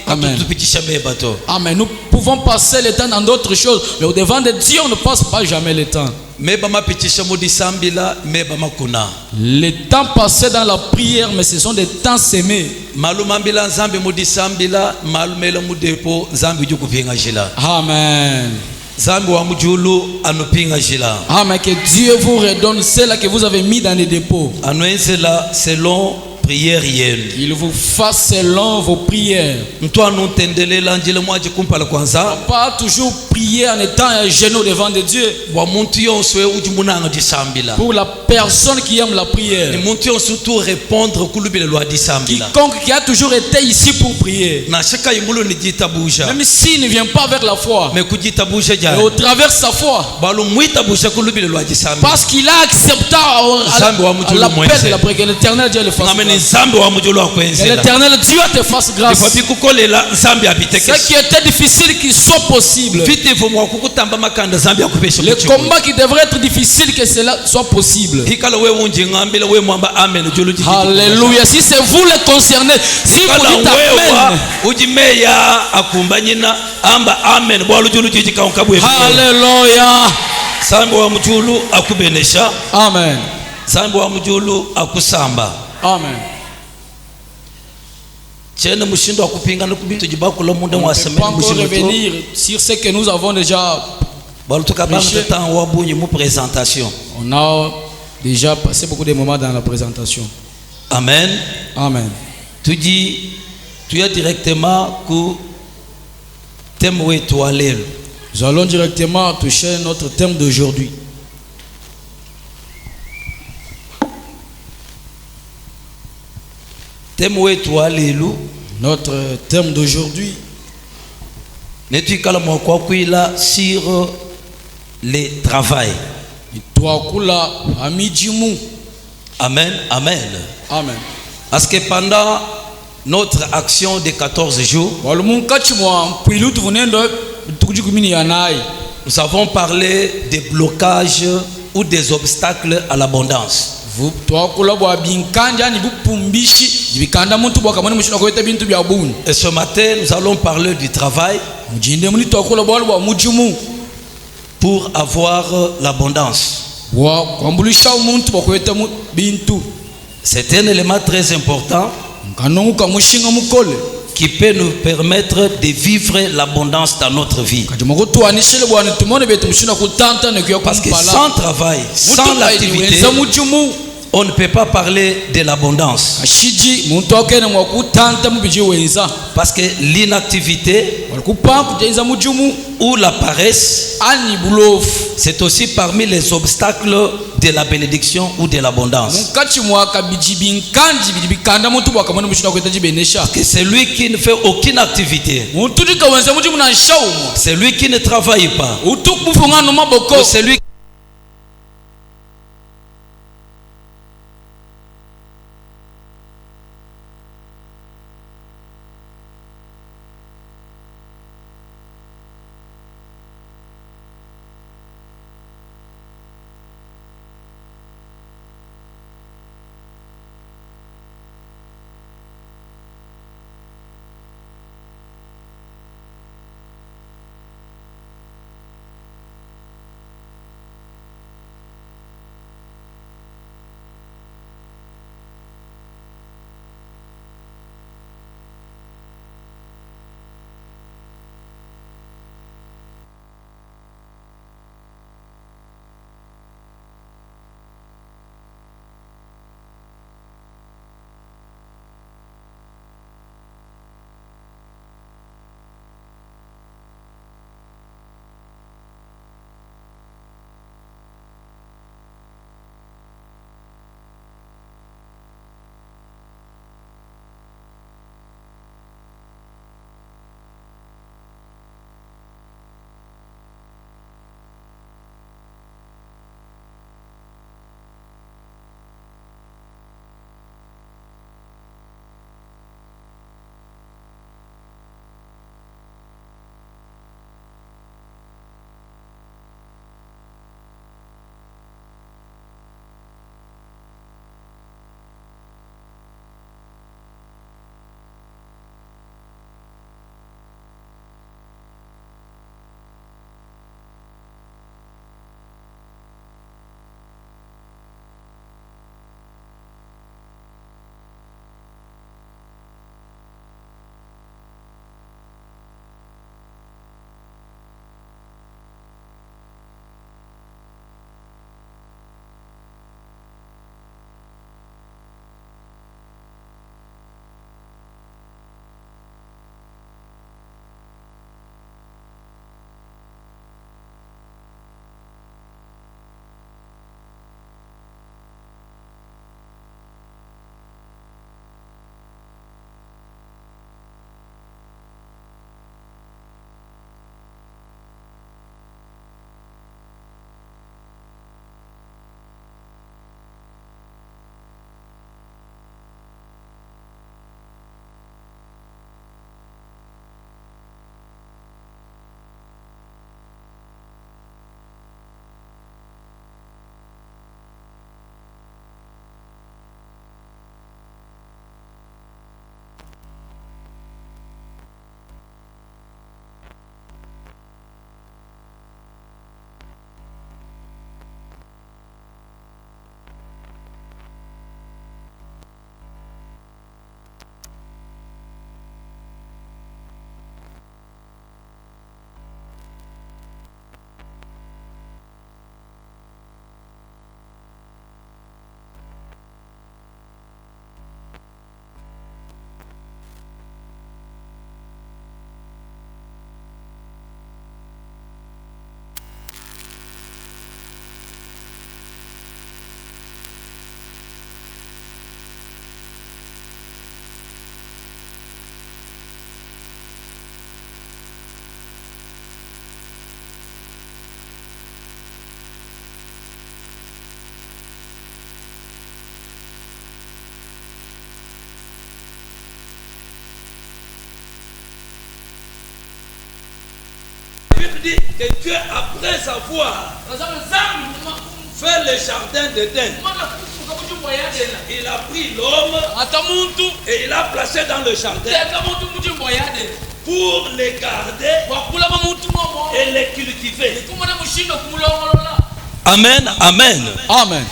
Amen. Amen. Nous pouvons passer le temps dans d'autres choses, mais au devant de Dieu, on ne passe pas jamais le temps. Les temps passés dans la prière, mais ce sont des temps semés. Amen. Amen. Que Dieu vous redonne celle que vous avez mis dans les dépôts. Selon prière. Il vous fasse selon vos prières. Pas toujours prier en étant à genoux devant de Dieu. Pour la personne qui aime la prière. Quiconque qui a toujours été ici pour prier. Même s'il ne vient pas vers la foi, mais au travers sa foi. Parce qu'il a accepté l'appel de la prière. L'Éternel Dieu le fasse. L'Éternel Dieu te fasse grâce. Ce qui était difficile qu'il soit possible. Le combat qui devrait être difficile que cela soit possible. Alléluia. Si c'est vous les concernés, si vous dites Amen. Alléluia. Amen. Amen. On ne peut pas encore revenir sur ce que nous avons déjà prêché. On a déjà passé beaucoup de moments dans la présentation. Amen. Amen. Tu dis, tu es directement que thème étoilé. Nous allons directement toucher notre thème d'aujourd'hui. Notre thème d'aujourd'hui sur le travail. Amen. Amen. Amen. Parce que pendant notre action de 14 jours, nous avons parlé des blocages ou des obstacles à l'abondance. Et ce matin, nous allons parler du travail pour avoir l'abondance. C'est un élément très important qui peut nous permettre de vivre l'abondance dans notre vie. Parce que sans travail, sans l'activité, on ne peut pas parler de l'abondance. Parce que l'inactivité ou la paresse, c'est aussi parmi les obstacles de la bénédiction ou de l'abondance. Parce que c'est lui qui ne fait aucune activité, c'est lui qui ne travaille pas, c'est lui dit que Dieu, après avoir fait le jardin d'Éden, il a pris l'homme et il l'a placé dans le jardin pour les garder et les cultiver. Amen, amen. Amen.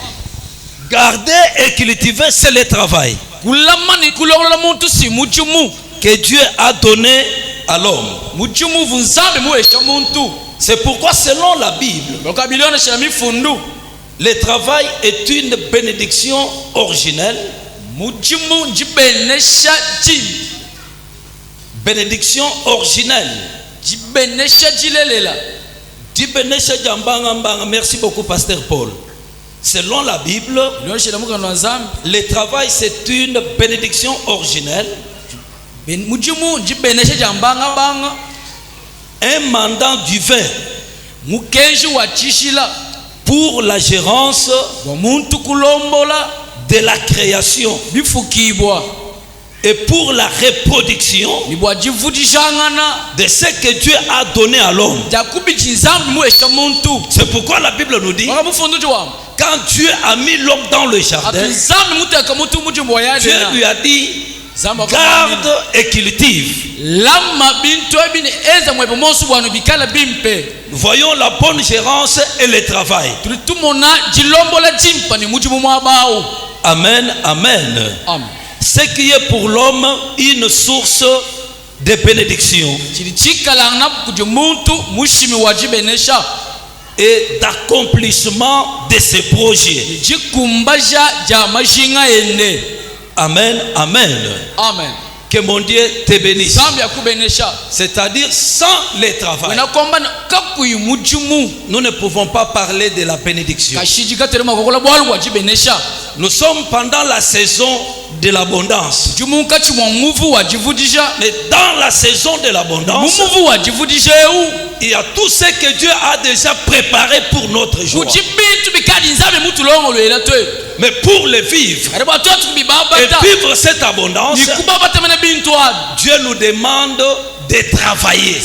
Garder et cultiver, c'est le travail que Dieu a donné à l'homme. C'est pourquoi selon la Bible, le travail est une bénédiction originelle. Bénédiction originelle. Merci beaucoup, Pasteur Paul. Selon la Bible, le travail c'est une bénédiction originelle. Un mandat divin pour la gérance de la création et pour la reproduction de ce que Dieu a donné à l'homme. C'est pourquoi la Bible nous dit, quand Dieu a mis l'homme dans le jardin, Dieu lui a dit, garde et cultive. Voyons la bonne gérance et le travail. Amen, amen. Ce qui est pour l'homme une source de bénédiction et d'accomplissement de ses projets. Amen, amen. Amen. Que mon Dieu te bénisse. C'est-à-dire sans le travail, nous ne pouvons pas parler de la bénédiction. Nous sommes pendant la saison de l'abondance. Mais dans la saison de l'abondance, il y a tout ce que Dieu a déjà préparé pour notre joie. Mais pour le vivre et vivre cette abondance, Dieu nous demande de travailler.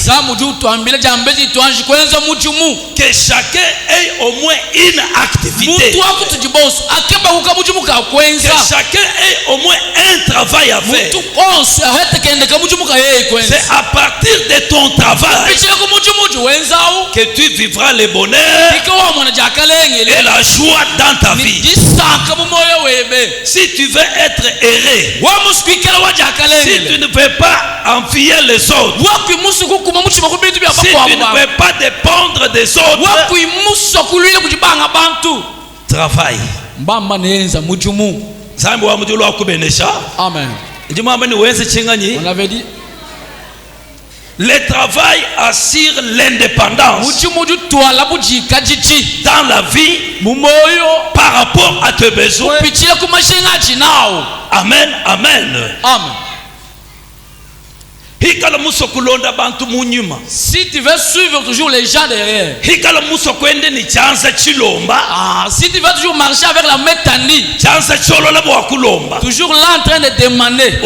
Que chacun ait au moins une activité. Que chacun ait au moins un travail à faire. C'est à partir de ton travail que tu vivras le bonheur et la joie dans ta vie. Si tu veux être heureux, si tu ne veux pas envier les autres, si tu ne veux pas dépendre des autres, travaille. Amen. On avait dit, le travail assure l'indépendance dans la vie par rapport à tes besoins. Amen, amen. Amen. Si tu veux suivre toujours les gens derrière, si tu veux toujours marcher avec la métanie, toujours là en train de demander,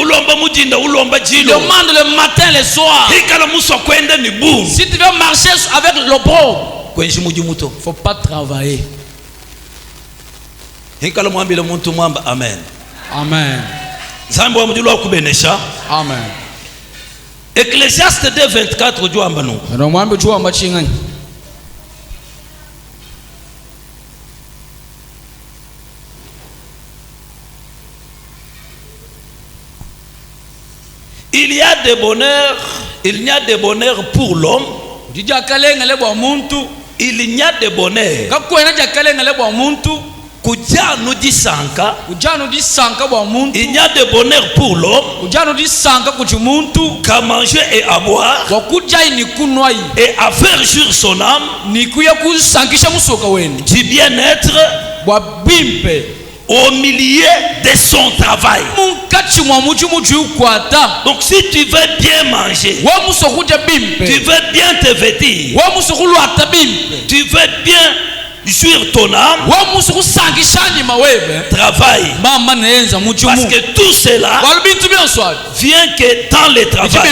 demande le matin, le soir. Si tu veux marcher avec le pauvre, il ne faut pas travailler. Amen. Amen. Amen. Ecclésiaste 2:24 il y a des bonheurs, il n'y a de bonheur pour l'homme. Il n'y a de bonheur. Il y a de bonheur pour l'homme qu'à manger et à boire et à faire jouir son âme du bien-être au milieu de son travail. Donc si tu veux bien manger, tu veux bien te vêtir, tu veux bien jouir ton âme, travaille. Parce que tout cela vient que dans le travail.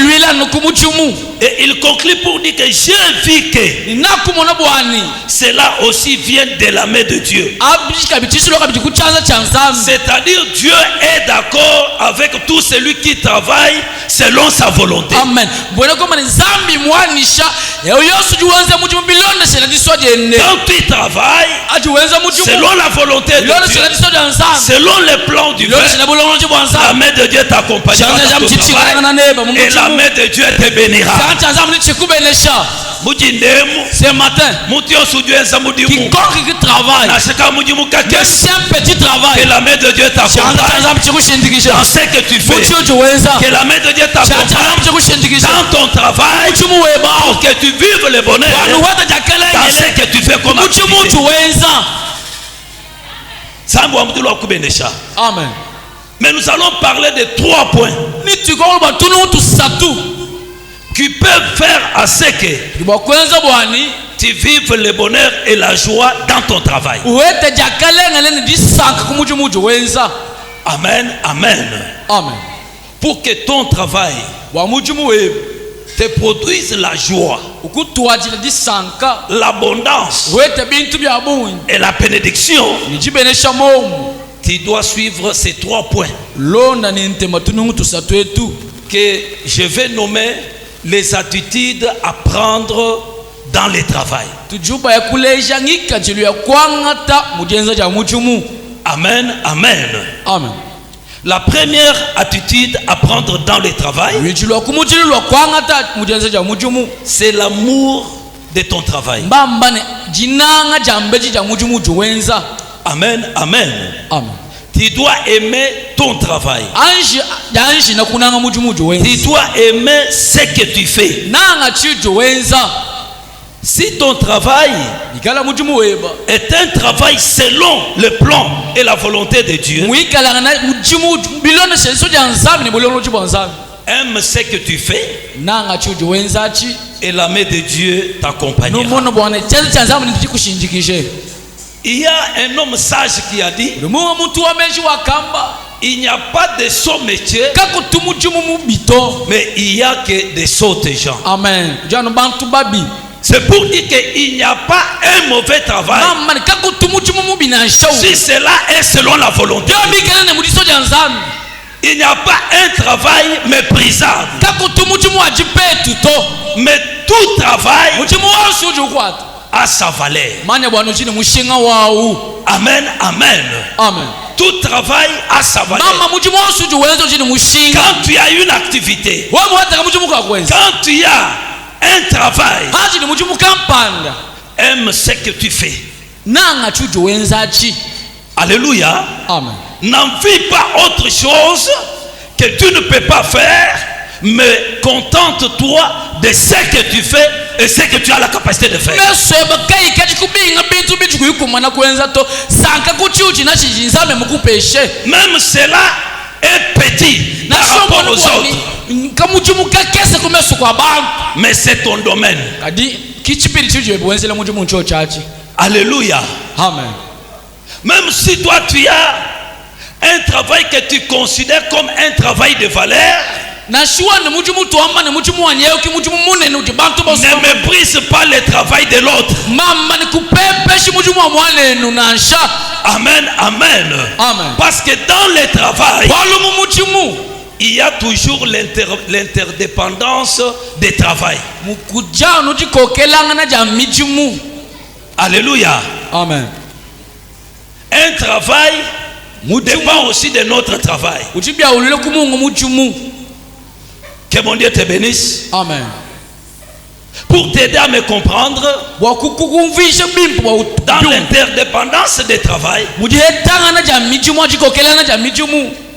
Et il conclut pour dire que j'ai vu que cela aussi vient de la main de Dieu. C'est-à-dire Dieu est d'accord avec tout celui qui travaille selon sa volonté. Amen. Quand tu travailles selon la volonté de Dieu, selon les plans du Père, la main de Dieu t'accompagnera dans ton travail et la main de Dieu te bénira. Ce matin, quiconque qui travaille, même si un petit travail, que la main de Dieu t'accompagne dans ce que tu fais, que la main de Dieu t'accompagne dans ton travail, pour que tu vives le bonheur dans ce que tu fais comme activité. Amen. Mais nous allons parler de 3 points qui peuvent faire à ce que tu vives le bonheur et la joie dans ton travail. Amen, amen. Amen. Pour que ton travail te produise la joie, l'abondance et la bénédiction, tu dois suivre ces 3 points que je vais nommer les attitudes à prendre dans le travail. Amen, amen. Amen. La première attitude à prendre dans le travail, c'est l'amour de ton travail. Amen, amen. Amen. Tu dois aimer ton travail. Tu dois aimer ce que tu fais. Si ton travail est un travail selon le plan et la volonté de Dieu, aime ce que tu fais et la main de Dieu t'accompagnera. Il y a un homme sage qui a dit: il n'y a pas de sots métiers, mais il n'y a que des sots gens. Amen. C'est pour dire qu'il n'y a pas un mauvais travail si cela est selon la volonté. Il n'y a pas un travail méprisable, mais tout travail a sa valeur. Amen, amen. Amen. Tout travail a sa valeur. Quand tu as une activité, quand tu as un travail, aime ce que tu fais. Alléluia. Amen. N'envie pas autre chose que tu ne peux pas faire, mais contente-toi de ce que tu fais et ce que tu as la capacité de faire. Même cela est petit par rapport aux autres, mais c'est ton domaine. Alléluia. Amen. Même si toi tu as un travail que tu considères comme un travail de valeur, ne méprise pas le travail de l'autre. Amen, amen. Amen. Parce que dans le travail, il y a toujours l'interdépendance des travail. Alléluia. Amen. Un travail dépend aussi de notre travail. Que mon Dieu te bénisse. Amen. Pour t'aider à me comprendre, dans l'interdépendance des travail,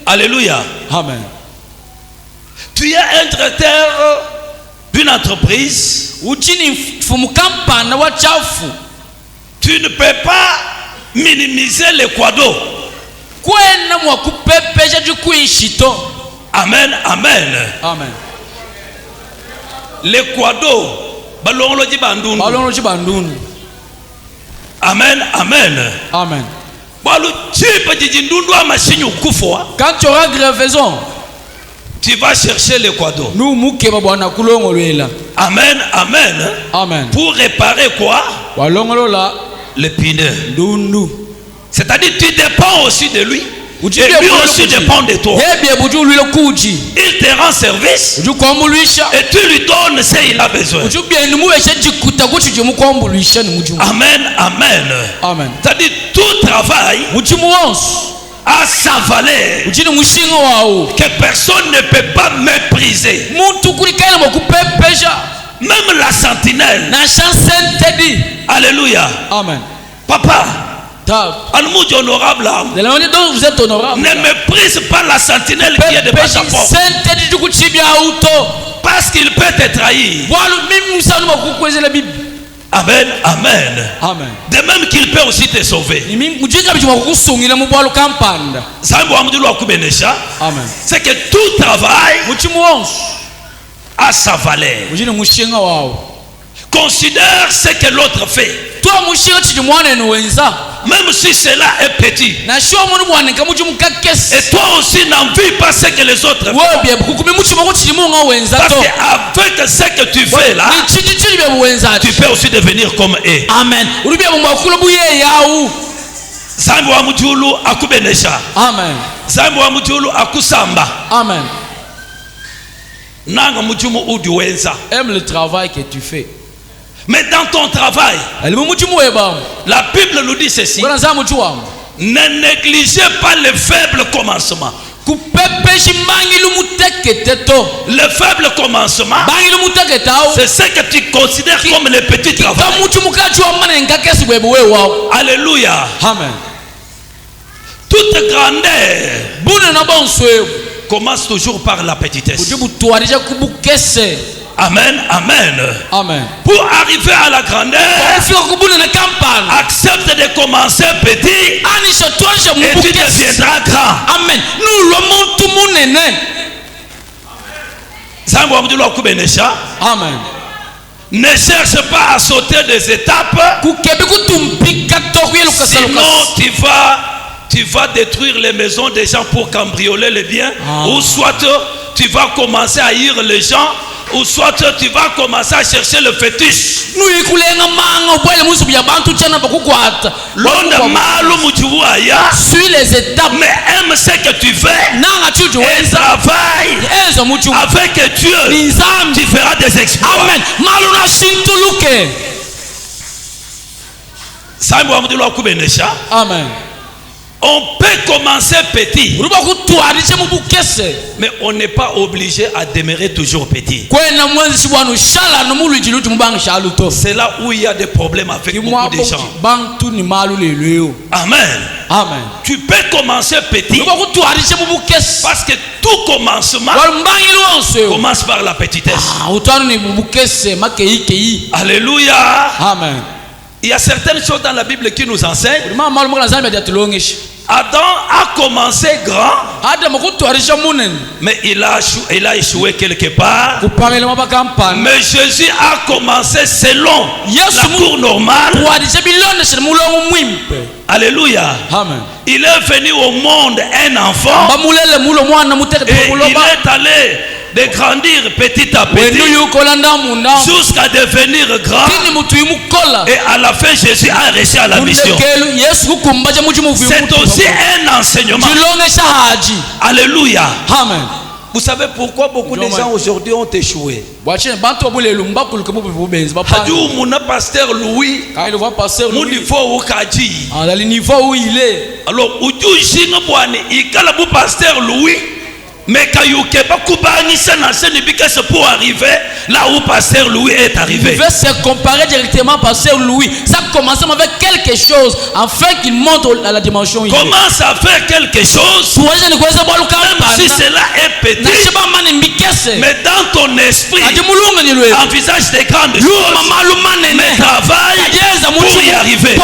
alléluia. Amen. Tu es un traiteur d'une entreprise, tu ne peux pas minimiser les quados. Amen, amen. Amen. Les quados, amen, amen. Amen. Quand tu auras grèvaison, tu vas chercher le quado. Amen, amen. Amen. Pour réparer quoi? Le pneu. C'est-à-dire tu dépends aussi de lui. Et lui aussi dépend de toi. Il te rend service et tu lui donnes ce qu'il a besoin. Amen, amen. Amen. C'est-à-dire tout travail a sa valeur que personne ne peut pas mépriser. Même la sentinelle. Alléluia. Amen. Papa, honorable, vous êtes honorable. Ne méprise pas la sentinelle qui est devant ta porte. Parce qu'il peut te trahir. Amen, amen. Amen. De même qu'il peut aussi te sauver. Amen. C'est que tout travail a sa valeur. Considère ce que l'autre fait. Même si cela est petit. Et toi aussi n'envie pas ce que les autres font. Parce qu'avec ce que tu fais là, tu peux aussi devenir comme eux. Amen. Amen. Amen. Aime le travail que tu fais. Mais dans ton travail, la Bible nous dit ceci: ne négligez pas le faible commencement. Le faible commencement, c'est ce que tu considères comme le petit travail. Alléluia. Amen. Toute grandeur commence toujours par la petitesse. Amen, amen. Amen. Pour arriver à la grandeur, accepte de commencer petit et tu deviendras grand. Amen. Amen. Ne cherche pas à sauter des étapes, sinon tu vas détruire les maisons des gens pour cambrioler les biens. Ou soit tu vas commencer à haïr les gens, ou soit tu vas commencer à chercher le fétiche. Suis les étapes, mais aime ce que tu fais et travaille avec Dieu. Tu feras des exploits. Amen. On peut commencer petit, mais on n'est pas obligé à demeurer toujours petit. C'est là où il y a des problèmes avec beaucoup de gens. Amen. Amen. Tu peux commencer petit, parce que tout commencement commence par la petitesse. Alléluia. Amen. Il y a certaines choses dans la Bible qui nous enseignent. Adam a commencé grand, mais il a échoué quelque part. Mais Jésus a commencé selon la cour normale. Alléluia. Amen. Il est venu au monde un enfant et il est allé de grandir petit à petit jusqu'à devenir grand, et à la fin Jésus a réussi à la mission. C'est aussi un enseignement. Alléluia. Amen. Vous savez pourquoi beaucoup de gens aujourd'hui ont échoué? Pasteur Louis, mon niveau où il est. Alors, Pasteur Louis, mais pour arriver là où Pasteur Louis est arrivé. Il veut se comparer directement à Pasteur Louis. Ça commence avec quelque chose afin qu'il monte à la dimension. Commence à faire quelque chose, même si cela est petit, mais dans ton esprit envisage des grandes choses, mais travaille pour y arriver.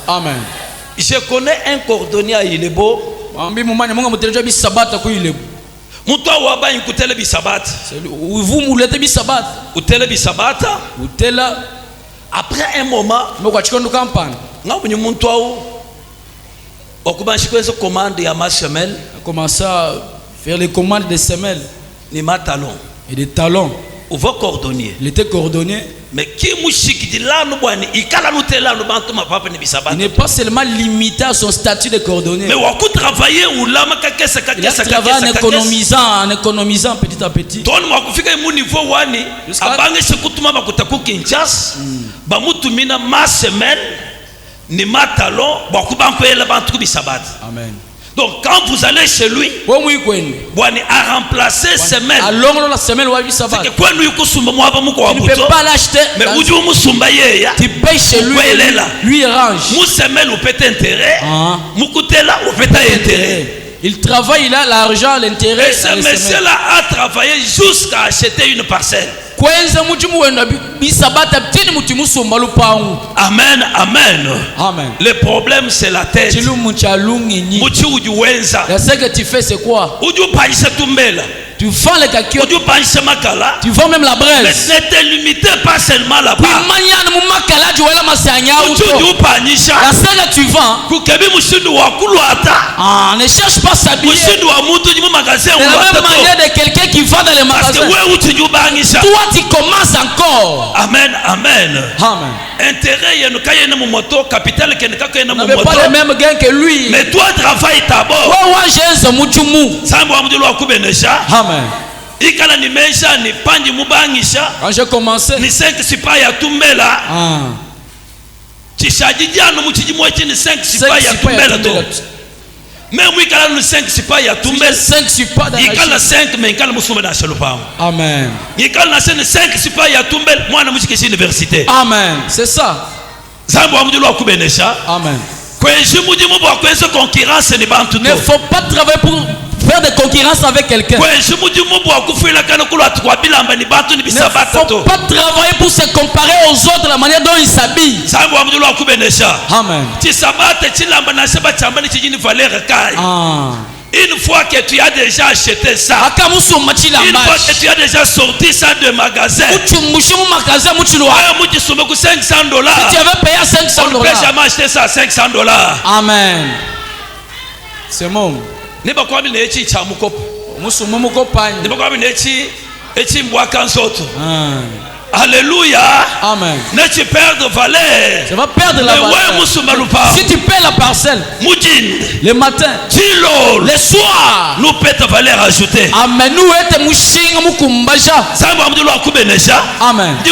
Amen. Je connais un cordonnier à Ilebo. Après un moment, commencé à faire les commandes des semelles et des talons. Il était cordonnier. Mais il n'est pas seulement limité à son statut de cordonnier. Mais il a travaillé en économisant petit à petit. Amen. Donc quand vous allez chez lui, Boani a remplacé semaine. C'est que quoi lui tu ne peux pas l'acheter. Mais tu payes chez lui. Lui range. Il travaille, il a l'argent, l'intérêt. Et ce monsieur-là a travaillé jusqu'à acheter une parcelle. Amen, amen. Amen. Le problème c'est la tête. Ce que tu fais c'est quoi? Tu vends les kakio. Tu vends même la braise. Mais ne te limitez pas seulement là-bas. La seule que tu vends. Ne cherche pas s'habiller. De la même manière de quelqu'un qui vend dans les magasins. Toi tu commences encore. Amen, amen. Amen. Intérêt, capital, n'avait pas le même gain que lui. Mais toi travaille d'abord. Amen. Quand j'ai commencé, mais oui, quand le 5 c'est pas, il y a tout le 5 c'est pas dans il y a 5 mais quand le musulman dans le pas. Amen. Il y a 5 c'est pas, il y a tout le moi na musique c'est université. Amen. C'est ça. Amen. Ne faut pas travailler pour faire des concurrences avec quelqu'un. Ne faut pas travailler pour se comparer aux autres la manière dont ils s'habillent. Amen. Une fois que tu as déjà acheté ça, une fois que tu as déjà sorti ça de magasin, si tu avais payé $500, on ne peut jamais acheter ça à $500. Amen. C'est bon. Alléluia. Amen. Ne tu perds de valeur. Ça va perdre la valeur. Si tu paies la parcelle le matin, le soir, nous perdons de valeur ajoutée. Amen. Nous êtes mouchinga mukumbaja. Amen. Je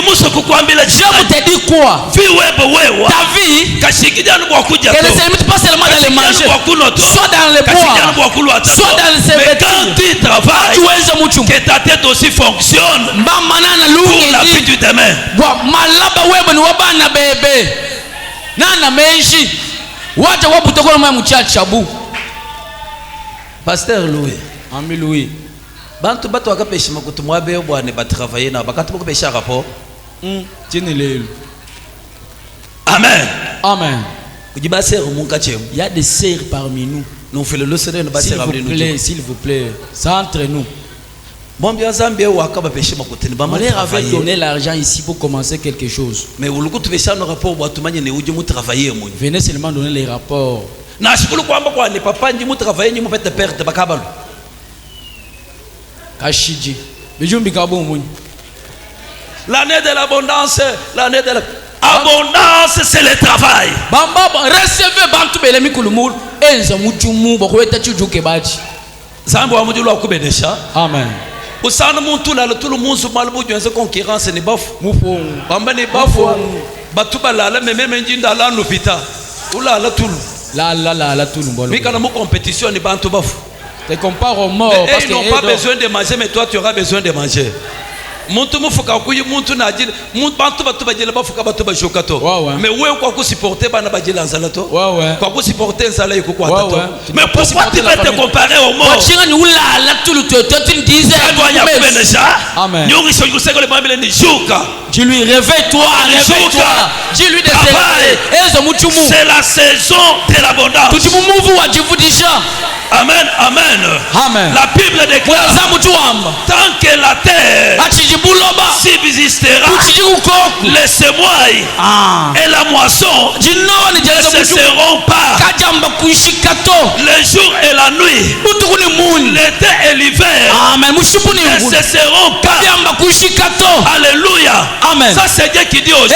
te dis quoi? Ta vie, qu'elle ne se limite pas seulement dans les manger, soit dans les bois, soit dans les vêtements. Mais quand tu travailles, que ta tête aussi fonctionne pour la vie du demain. Malaba wewe ni wabana bebe. Nana menshi. Wacha wabutokola mwa mchacha bu. Pasteur Louis. Ami Louis. Bantu batu wakapesha makutumwa beo bwana batravailler na bakati bakapesha rapport. Tini lelo. Amen. Amen. Il y a des sœurs parmi nous. S'il vous plaît, c'est entre nous. On leur avait donné l'argent ici pour commencer quelque chose. Mais venez seulement donner les rapports. Kashiji. L'année de l'abondance, l'année de l'abondance, c'est le travail. Recevez bantu belemi kulumul enza muchumu bokweta chujuke bachi. Zambo amudulu akubedesha. Amen. Usana muntu la tout le monde malbu jonze concurrence ni bafu. Mupo. Bamba ni bafu. Batuba la même njinda la nupita. Ula la tulu. La tulu mbolo. Mais quand on compétition ni bantu bafu. Te compare aux morts parce qu'ils n'ont pas besoin de manger mais toi tu auras besoin de manger. Muntu mufuka kuyi muntu najile muntu bantu batu bajile bafuka batu bashokato mais wewe kwa supporter bana bajile nzala to kwa supporter nzala yiko kwa tato mais pourquoi tu vas te comparer au monde wachinga ni ulala tulu toto tindize amen nyongi sojuse ko le bambele ni shuka dis-lui réveille-toi dis-lui de c'est la saison de l'abondance tutumuvu wajivudisha. Amen, amen. Amen. La Bible déclare tant que la terre subsistera, les semoilles et la moisson ne cesseront pas. Le jour et la nuit, l'été et l'hiver ne cesseront pas. Alléluia. Amen. Ça c'est Dieu qui dit aux gens,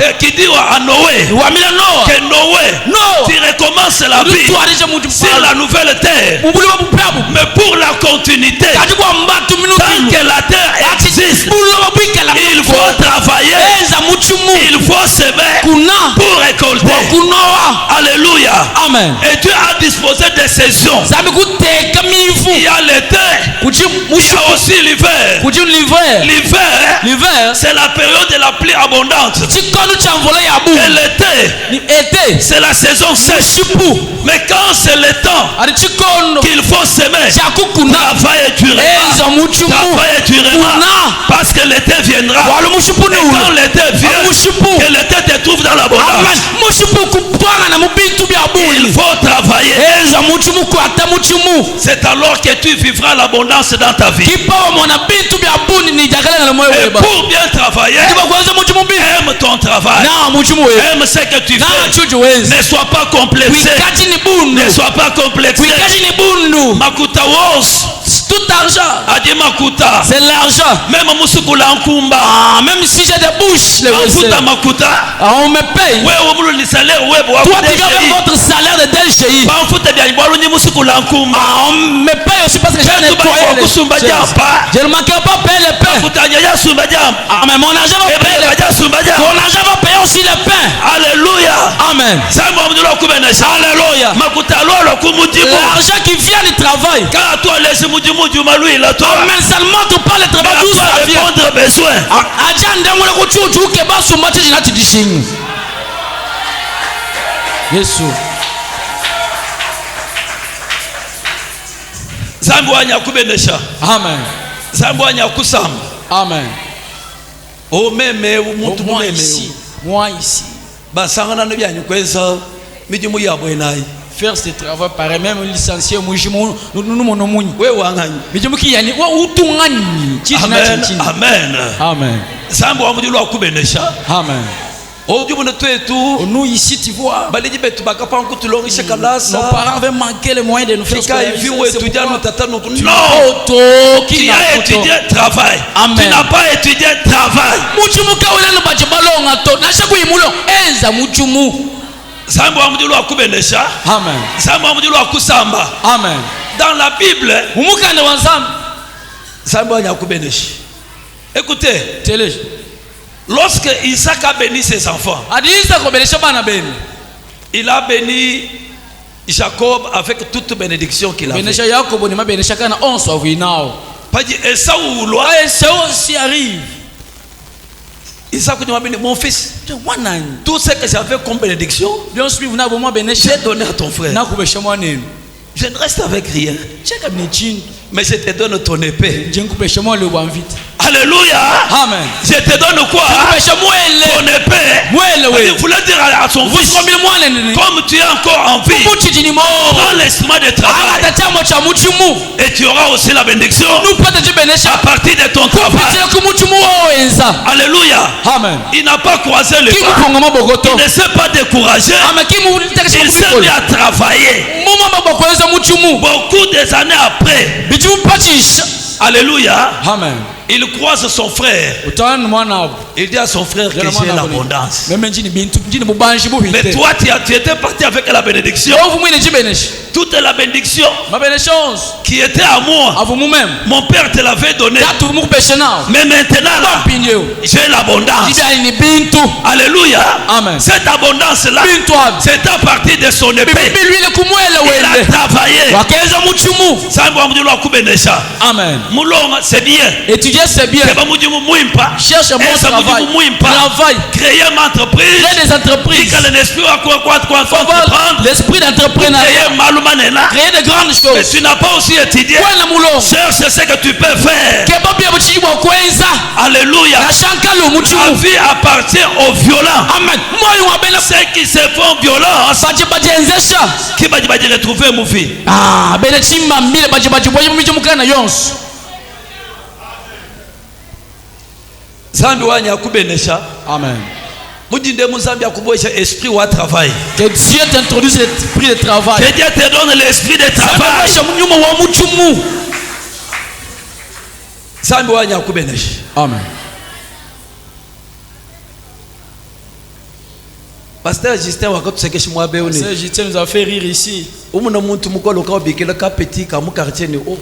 et qui dit à Noé que Noé, tu recommences la vie sur la nouvelle terre, mais pour la continuité, tant que la terre existe, il faut travailler, il faut semer pour récolter. Alléluia. Amen. Et Dieu a disposé des saisons. Il y a l'été, il y a aussi l'hiver. L'hiver, c'est la période de la pluie abondante. Et l'été, c'est la saison sèche. Mais quand c'est le temps qu'il faut semer, travailler durera. Parce que l'été viendra. Et quand l'été vient, que l'été te trouve dans l'abondance, il faut travailler. C'est alors que tu vivras l'abondance dans ta vie. Et pour bien travailler, aime ton travail, aime ce que tu fais. Ne sois pas complexé. Ne sois pas complexé. Makuta wos. Tout argent, c'est l'argent. Même si j'ai des bouches, on me paye. Toi, tu gagnes votre salaire de DLGI. On me paye aussi parce que j'ai nettoyé les choses. Je ne manquerai pas payer les pains. Mais mon argent va payer les pains. Ton argent va payer aussi les pains. Alléluia. Amen. Alléluia. L'argent qui vient du travail. Amen. Ça ne montre pas le travail d'où ça vient. Amen. Amen. Oh, mais moi ici. Faire ce travail pareil, même licencié, Amen. Amen. Amen. Nous ici, tu vois, nos parents avaient manqué les moyens de nous faire scolariser. Qui a étudié travail. Tu n'as pas étudié travail. Amen. Amen. Dans la Bible, écoutez, lorsque Isaac a béni ses enfants, il a béni Jacob avec toute bénédiction qu'il avait. Pas dit Esaou aussi arrive. Isaac dit, mon fils, tout ce que j'avais comme bénédiction, j'ai donné à ton frère. Je ne reste avec rien, mais je te donne ton épée. Alléluia. Amen. Je te donne quoi? Ton épée. Il voulait dire à son fils, comme tu es encore en vie, prends l'instrument de travail et tu auras aussi la bénédiction à partir de ton travail. Alléluia. Amen. Il n'a pas croisé le pas. Il ne s'est pas découragé. Il s'est mis à travailler. Beaucoup des années après. Alléluia. Amen. Il croise son frère. Il dit à son frère que j'ai l'abondance. Mais toi, tu étais parti avec la bénédiction. Toute la bénédiction qui était à moi, mon père te l'avait donné. Mais maintenant, j'ai l'abondance. Alléluia. Amen. Cette abondance-là, c'est à partir de son épée. Il a travaillé. Amen. C'est bien. Étudier, c'est bien. Cherche un bon travail. Créer une entreprise. Créer des entreprises. L'esprit d'entrepreneuriat. Créer de grandes choses. Mais tu n'as pas aussi étudié. Cherche ce que tu peux faire. Alléluia. La vie appartient aux violents. Amen. Ceux qui se font violence, qui va retrouver mon fils. Amen. Que Dieu t'introduise l'esprit de travail. Que Dieu te donne l'esprit de travail. Amen. Pasteur Justin nous a fait rire ici.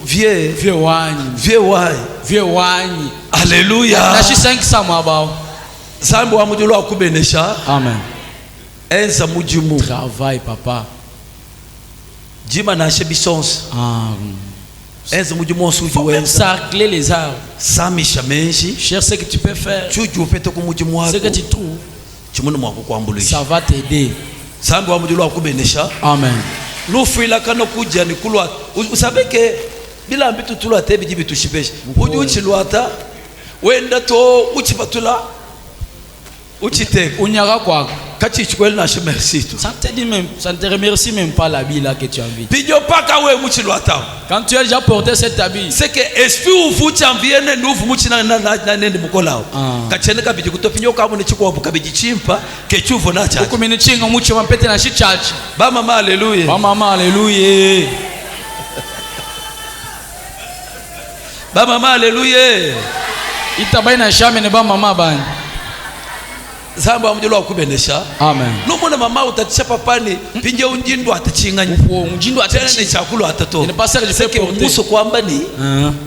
Vieux. Alléluia. Amen. Travail, papa. Sarcler les arbres. Cherche ce que tu peux faire. Ce que tu trouves. Ça va t'aider. Amen. Vous savez que bila mbitu tulu atebi jibi tushipesha. Uji uchiluata wenda to uchipatula uchiteka. Unyaka kwako. Kachi chikweli na merci tout. Ça te dit même, ça ne te remercie même pas l'habit là que tu as vu. Pidio paka we muchiluata. Quand tu as déjà porté cet habit. C'est que esprit ufuchi amviene nufu muchina na nende mukolao. Kachene kabiji kutopinyo kamu nechiko kabiji chimpa kechuvo na chachi. Ukumini chinga muchi wampete na shichachi. Ba mama haleluya. Ba mama haleluya. Ba mama haleluya. Itabaina shame ne ba mama bani. Zamba mjolo akubenesha. Amen. Numuna mama utatisha papani pinje unjindo atachinganya. Unjindo atachinganya chakula atato. Ne pas que je fais porter. Muso kwamba ni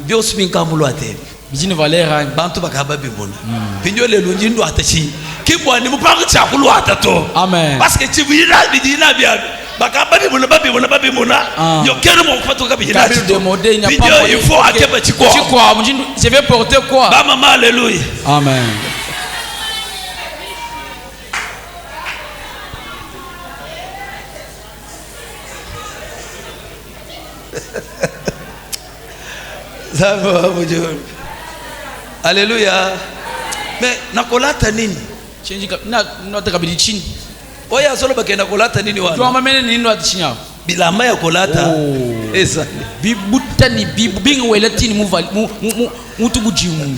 bio siminka mulo ate. Bijini valera bantu bakaba bibona. Pinje le unjindo atachi. Kibwani mupanga chakula atato. Amen. Parce que tibira bidina bia bakaba bibona. Yo kero mo kupatoka bijina. Pinje il faut akeba chikwa. Chikwa unjindo je vais porter quoi? Ba mama alléluia. Amen. Alléluia. Mais nakolata nini? Nataka bidi chini. Oya solo bakenda kolata nini wana? Tuama mene nini ndo atichinya? Bilama ya kolata. Esa. Bibutani binga welatini mutu bujimu.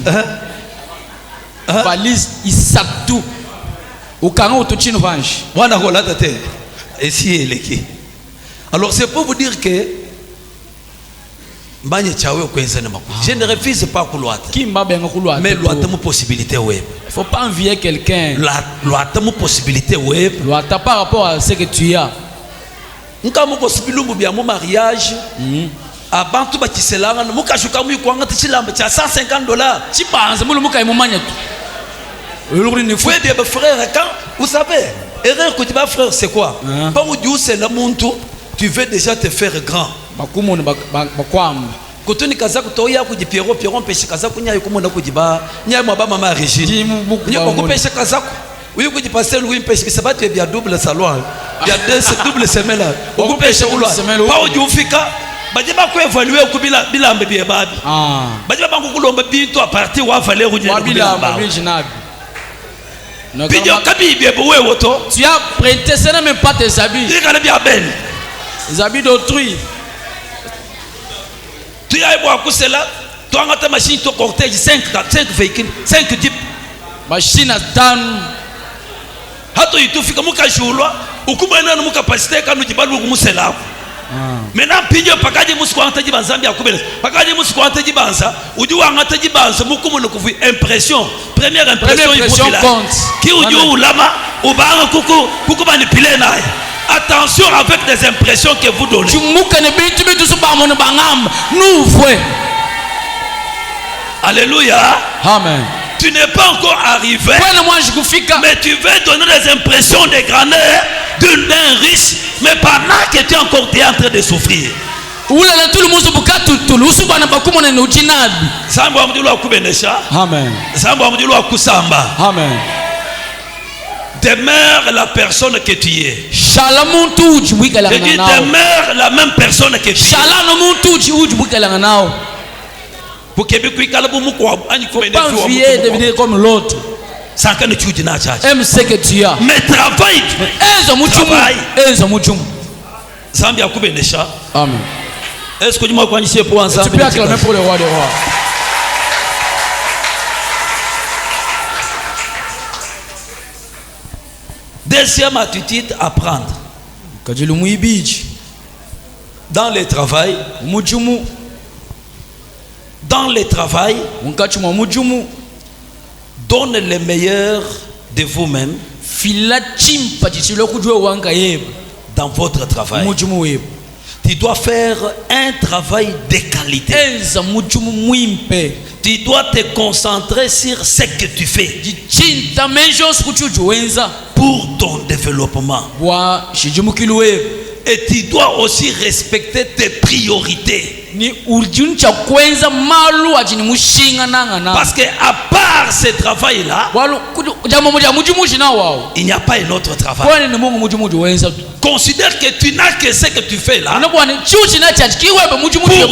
Valise isatu. Ukanga utochino vanshi. Wana kolata te. Esi eleki. Alors c'est pour vous dire que je ne refuse pas couloata. Mais l'ouata mon possibilité web. Il faut pas envier quelqu'un. L'ouata mon possibilité web. L'ouata par rapport à ce que tu as. Nka mon possibilité bien mon mariage. Abantu bakiselanga muka shuka mu kwanga tchilamba cha $150. Chibanza mulu muka imumanya tu. Vous voyez bien frère quand vous savez erreur que tu vas frère c'est quoi? Pas où Dieu c'est le monde tu veux déjà te faire grand. Bakumone bakwam kotoni kaza kutoya kujipiero mpeshe kaza kunya yuko kujiba nya mwa ba mama Regine nyoko kupesha kaza uyu kujipasel uyu mpeshe bisabatu ya double salon ya double semaine ukupesha ulwa pa ujufika bajiba ko evaluer kubila bila mbebie babi bajiba bangu kulomba bintu a partir wa valeur unya bila jinabi bidio kabibi ebo wewe to tu as prêté ce n'est même pas tes habits les habits d'autrui. Tu as éboire pour cela. Tu as ta machine, ton cortège, 5 véhicules, 5 types. Machine à tan. Hato itu fika muka shulwa. Ukumana na muka capacité kanu jibalu kumusela. Maintenant pinyo pakaje musikwanta jibanza mbya kubele. Pakaje musikwanta jibanza, ujuwa ngata jibanza mukumu nukuvu impression. Première impression compte. Ki uju ulama ubanga kuku manipule naye. Attention avec les impressions que vous donnez. Alléluia. Amen. Tu n'es pas encore arrivé. Mais tu veux donner des impressions de grandeur d'un riche. Mais pendant que tu es encore en train de souffrir. Amen. Amen. Demeure la personne que tu es. Je dis demeure la même personne que tu es. Pour que faut pas envier devenir comme l'autre. Aime ce que tu as. Mais travaille. Amen. Est-ce que tu m'as connu pour ensemble? Tu peux acclamer pour le roi des rois. Deuxième attitude, apprendre. Dans le travail, donne le meilleur de vous-même dans votre travail. Tu dois faire un travail de qualité. Tu dois te concentrer sur ce que tu fais pour ton développement. Et tu dois aussi respecter tes priorités. Parce que à part ce travail-là, il n'y a pas un autre travail. Considère que tu n'as que ce que tu fais là pour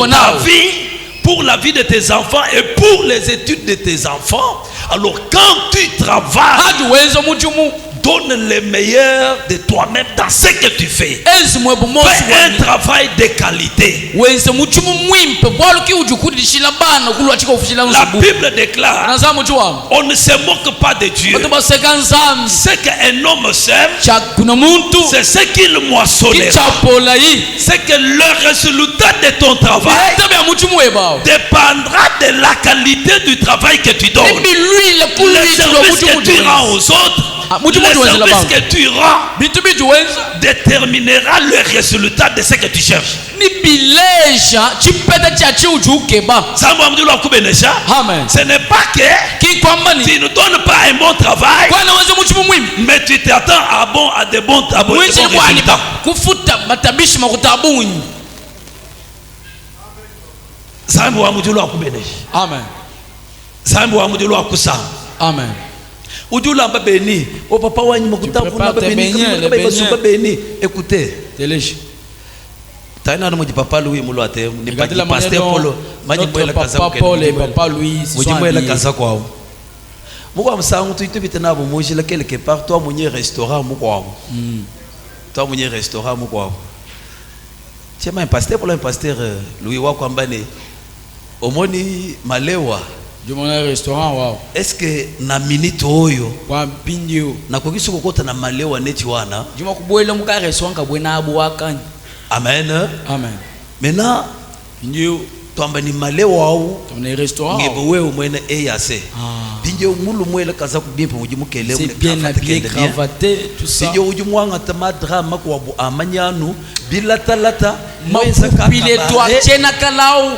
ta vie, pour la vie de tes enfants et pour les études de tes enfants. Alors quand tu travailles, donne le meilleur de toi-même dans ce que tu fais. Fais un travail de qualité. La Bible déclare, on ne se moque pas de Dieu. Ce qu'un homme sème, c'est ce qu'il moissonnera. C'est que le résultat de ton travail dépendra de la qualité du travail que tu donnes. Le service que tu rends aux autres, le service que tu rends déterminera le résultat de ce que tu cherches. Ce n'est pas que tu ne donnes pas un bon travail, mais tu t'attends à de bons résultats. Amen. Amen. Ujulamba beni, o papa wa nyuma kutafuta beni, écoutez. Taina no papa Louis mulwate, ni pasteur Polo, notre papa Paul et papa Louis, mujimwela kaza kwao. Muko amsangu tuitubite nabo mujila quelque part, toi munye restaurant muko. Toi munye restaurant muko. Chema un pasteur Polo, un pasteur Louis wa kwambane. Omoni malewa. Du mon restaurant, wow. Est-ce que na minute oyo na kokiso kokota na malewa neti wana? Amen. Amen. Maintenant, twamba ni malewa au ton restaurant. Ngebe umwene eyase. Pinjo mulu mwele kaza kubimpa ujimukele c'est bien habillé, cravaté, tout ça. Pinjo ujumwanga tamadra makwabu amanyanu bilatalata mapupile toi tena kalao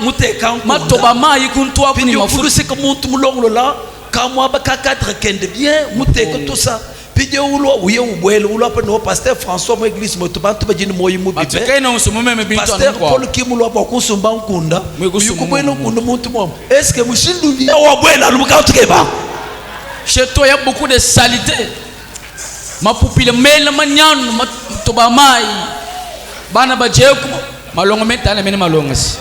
matoba mai kuntwa kuni mafuta sika muntu mulongo la kamwa ba 4 kende bien muteka tout ça pinjo ulo uye ubwele ulo pa no pasteur François mo église mo tubantu bajini moyi mubibe pasteur Paul kimulo pa kusumba nkunda yukubwele nkunda muntu mo est-ce que mushindu ni wa bwela lumuka tukeba. Chez toi il y a beaucoup de saleté. Mapupile mele manyanu matoba mai bana bajeku malongo metana mene malongasi.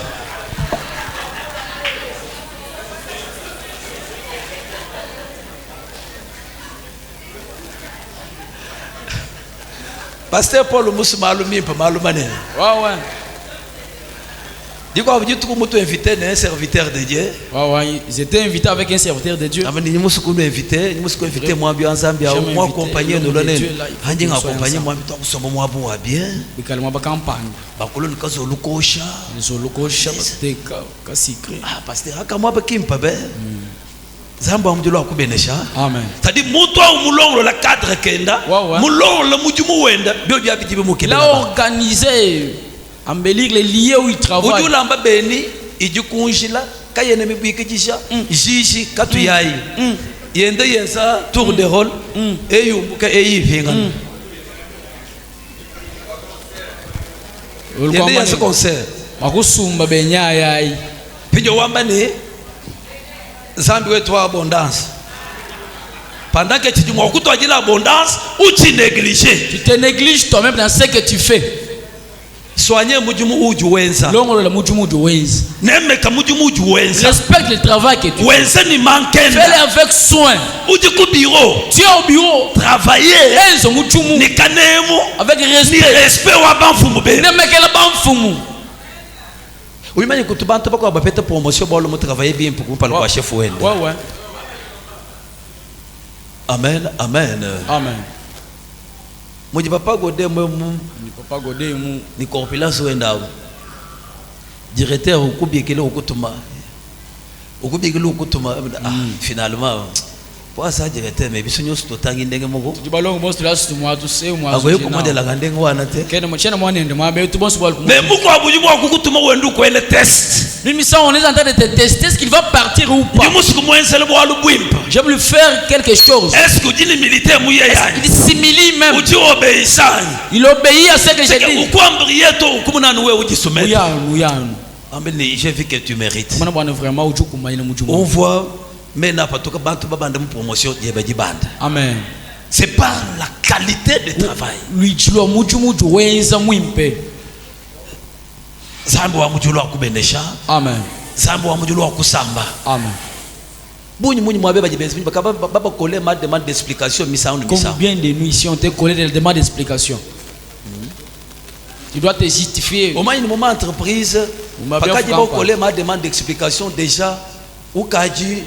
Pasteur Paul musu malumi pa malumane. Ouais. Dis quoi, vous dites que vous invité un serviteur de Dieu. Ouais, ils étaient invités avec un serviteur de Dieu. Nous sommes invités, moi bien ensemble, moi accompagné nous l'année. Andi accompagné moi toi sommes moi bon bien. Bikalma ba campagne. Ba kolon kazo lukosha. Zo lukosha bateka ka secret. Ah pasteur akamwa ba kimpa be. Zamba mujulu akubenesha. Amen. C'est-à-dire muto mulongo la cadre kenda. Mulongo la mujumu wenda bio bia bitibe mukele. La organiser embellir les lieux où il travaille. Ujulamba beni ijukunjila kayene mibikijisha jiji katuyai yende yensa tour de rôle eyumbuka eyivinga yende yensa concert makusumba benyayai pijo wamba ni zambi wetu wa abondance pendant que tu dis moi kuto ajila abondance ou tu négliges. Tu te négliges toi-même dans ce que tu fais. Soignez mujumu ujuwenza. Longo la mujumu ujuwenza. Nemeka mujumu ujuwenza. Respecte le travail que tu fais. Wenza ni manken. Fais-le avec soin. Ujiku bureau. Tu es au bureau. Travailler. Enzo mujumu. Ni kanemu. Avec respect. Ni respect wa banfumu be. Nemeka la banfumu. Oui, mais écoute, tu vas pas faire promotion pour le travailler bien pour parler au chef ou elle. Ouais. Amen. Amen. Moi papa Godé mu ni compilation wenda directeur ukubikele ukutuma finalement pour ça directeur mais biso nyos totangi ndenge moko agoye komodela ngandenge wana te mais pourquoi vous dites ukutuma wendu ko ele test même ça on est en train de te tester est-ce qu'il va partir ou pas je vais lui faire quelque chose est-ce que dit militaire mouya ya il simili même il obéit à ce que j'ai dit j'ai vu que tu mérites on voit mais n'a pas tout bande promotion amen c'est par la qualité de travail zambo wa mujulu akubenesha amen zambo wa mujulu akusamba amen bunyi mwabe bajibenzi baba coller ma demande d'explication combien de nous ici on te collé des demandes d'explication tu dois te justifier au moins une moment entreprise pakadi ba coller ma demande d'explication déjà ou kaji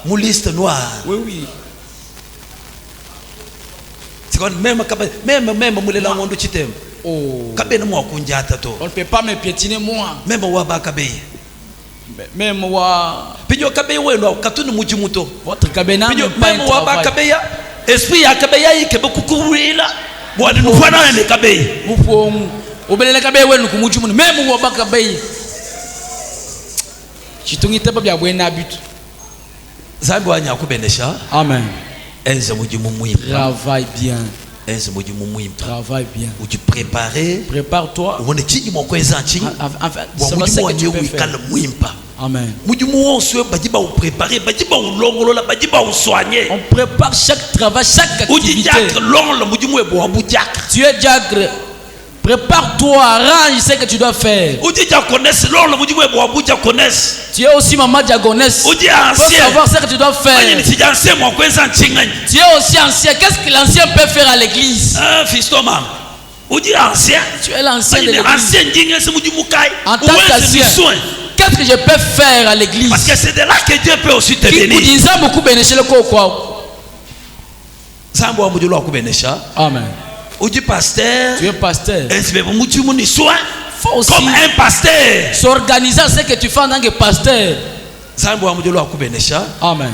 mu liste noire oui c'est quand même mulela ngondo chitem kabena mo kunjata to on ne peut pas me piétiner moi même wa ba kabe même wa pijo kabe weno katunu mujimuto votre kabena même wa ba kabe ya esprit ya kabe ya ikebe kukuwila bwana nufana ne kabe mufongu obelele kabe wenu kumujimu même wa ba kabe chitungite babya bwena bitu zambi wanya kubenesha amen enze mujimu muyipa travaille bien travaille bien. Où tu prépare-toi. On est qui mon cousin chi. Ça va ce que tu peux faire. Amen. On prépare chaque travail, chaque activité. Tu es diacre. Prépare-toi, arrange ce que tu dois faire. Tu es aussi maman diaconesse. Pour savoir ce que tu dois faire. Tu es aussi ancien. Qu'est-ce que l'ancien peut faire à l'église? Tu es l'ancien de l'église. En tant qu'ancien, qu'est-ce que je peux faire à l'église? Parce que c'est de là que Dieu peut aussi te bénir. Amen. Tu es pasteur. Tu es pasteur. Comme un pasteur. S'organiser à ce que tu fais en tant que pasteur. Amen.